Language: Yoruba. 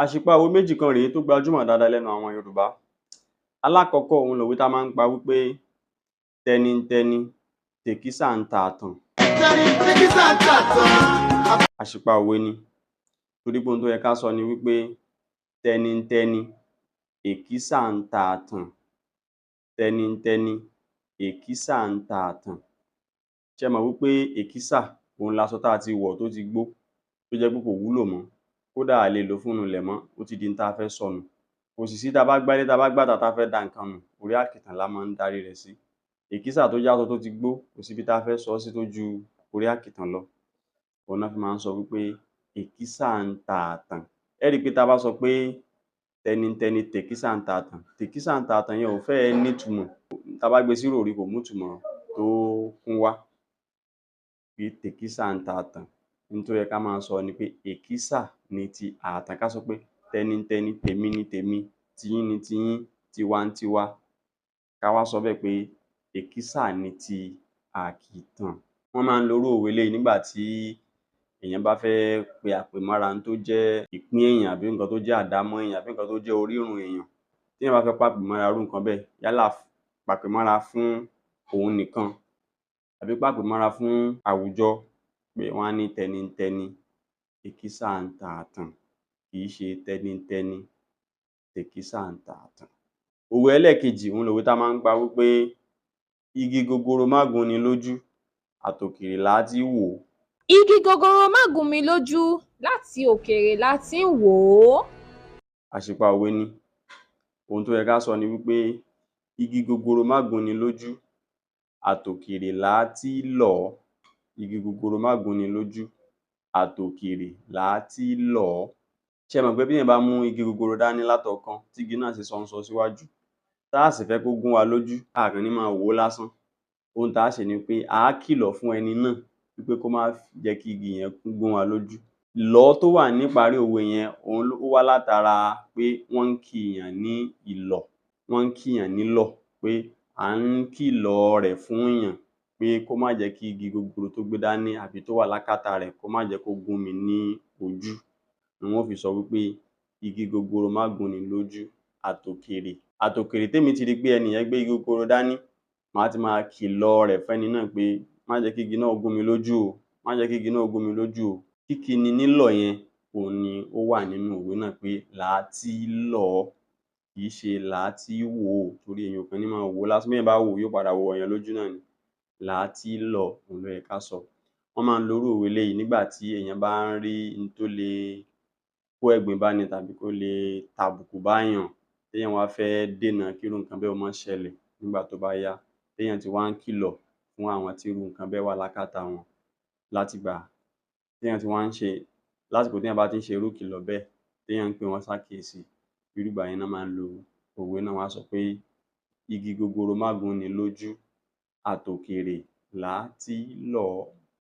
Àṣìpa òwe méjì kan rèé tó gbajúmọ̀ dáadáa lẹ́nu àwọn Yorùbá. Alákọ̀ọ́kọ́ òun lòwe tá máa ń pa wípé tẹnitẹni tèkísà ń ta àtàn. Àṣìpa òwe ni, torí pé ohun tó yẹ ká sọ ni wípé tẹnitẹni èkísà ń ta àtàn. Tẹnitẹni èkísà ń ta àtàn. Ṣé ẹ mọ̀ wípé èkísà òun laṣọ tá a ti wọ̀ tó ti gbó, tó jẹ́ pé kò wúlò mọ́, kódà a lè lò ó fún inú ilẹ̀ mọ́, ó ti di n tá a fẹ́ sọnù. Kò sì sí tá a bá gbálé tá a bá gbàtà tá a fẹ́ da nǹkan nù, orí àkìtàn la máa ń darí rẹ̀ sí. Èkísà tó jáṣọ tó ti gbó, kò síbi tá a fẹ́ sọ ọ́ sí tó ju orí àkìtàn lọ. Òun ná fi máa ń sọ wípé èkísà ń ta àtàn. Ẹ́ rí i pé tá a bá sọ pé tẹnitẹni tèkísà ń ta àtàn, tèkísà ń ta àtàn yẹn ò fẹ́ẹ̀ nítumọ̀. Tá a bá gbé sí ròrí kò mútumọ̀ tó kún wá. Pé tèkísà ń ta àtàn. Ohun tó yẹ ká máa sọ ni pé èkísà ni ti ààtàn. Ká sọ pé tẹnitẹni, tèmi ni tèmi, tiyín ni tiyín, tiwa ń tiwa. Ká wá sọ bẹ́ẹ̀ pé èkísà ni ti àkìtàn. Wọ́n máa ń lo irú òwe eléyìí nígbà tí èèyàn bá fẹ́ pe àpèmọ́ra ohun tó jẹ́ ìpín èèyàn àbí nǹkan tó jẹ́ àdámọ́ èèyàn àbí nǹkan tó jẹ́ orírun èèyàn. Téèyàn bá fẹ́ pàpèmọ́ra irú nǹkan bẹ́ẹ̀, yálà pàpèmọ́ra fún òun nìkan àbí pàpèmọ́ra fún àwùjọ, pé wọ́n á ní tẹnitẹni èkísà ń ta àtàn, kì í ṣe tẹnitẹni tèkísà ń ta àtàn. Òwe ẹlẹ́ẹ̀kejì òun lòwe tá máa ń pa wípé igi gogoro má gúnni lójú, àtòkèrè là á tí wò ó. Igi gogoro má gún mi lójú, láti òkèèrè la ti ń wò ó. Àṣìpa òwe ni. Ohun tó yẹ ká sọ ni wípé igi gogoro má gúnni lójú, àtòkèrè là á tí lọ̀ ọ́. Igi gogoro má gúnni lójú, àtòkèrè là á tí lọ̀ ọ́. Ṣé ẹ mọ̀ pé béèyàn bá mú igi gogoro dání látọ̀ọ́kán tígi náà sì sọnsọ síwájú, tá à sì fẹ́ kó gún wa lójú, a kàn ní máa wò ó lásán. Ohun tá á ṣe ni pé à á kìlọ̀ fún ẹni náà wípé kó má jẹ́ kí igi yẹn gún wa lójú. Lọ̀ tó wà níparí òwe yẹn òun ó wá látara pé wọ́n ń kìyàn ní ìlọ̀. Wọ́n ń kìyàn nílọ̀ pé à ń kìlọ̀ rẹ̀ fúnyàn pé kó má jẹ́ kí igi gogoro tó gbé dání àbí tó wà lákàtà rẹ̀ kó má jẹ́ kó gún mi ní ojú. Ni wọ́n ó fi sọ wípé igi gogoro má gúnni lójú, àtòkèrè. Àtòkèrè témi ti rí pé ẹni yẹn gbé igi gogoro dání, màá ti máa kìlọ̀ rẹ̀ fẹ́ni náà pé má jẹ́ kí igi náà gún mi lójú o, má jẹ́ kí igi náà gún mi lójú o. Kíkini nílọ̀ yẹn òun ni ó wà nínú òwe náà pé là á tí lọ̀ ọ́, kì í ṣe là á tí wò ó, torí èèyàn ò kàn ní máa wò ó lásán. Béèyàn bá wò ó yóò padà wọ èèyàn lójú náà ni. Là á tí lọ̀ òun ló yẹ ká sọ. Wọ́n máa ń lo irú òwe eléyìí nígbà tí èèyàn bá ń rí n tó lè kó ẹ̀gbin báni tàbí kó lè tàbùkù báyàn, téèyàn wá fẹ́ dènà kírú nǹkan bẹ́ẹ̀ ó má ṣẹlẹ̀ nígbà tó bá yá. Téèyàn ti wá ń kìlọ̀ fún àwọn tírú nǹkan bẹ́ẹ̀ wà lákàtà wọn látìgbà téèyàn ti wá ń ṣe lásìkò téèyàn bá ti ń ṣe irú ìkìlọ̀ bẹ́ẹ̀, téèyàn ń pè wọ́n sákìyèsí, irú ìgbà yẹn ná máa ń lo òwe náà. Wọ́n á sọ pé igi gogoro má gúnni lójú, àtòkèrè là á tí lọ̀ ọ́.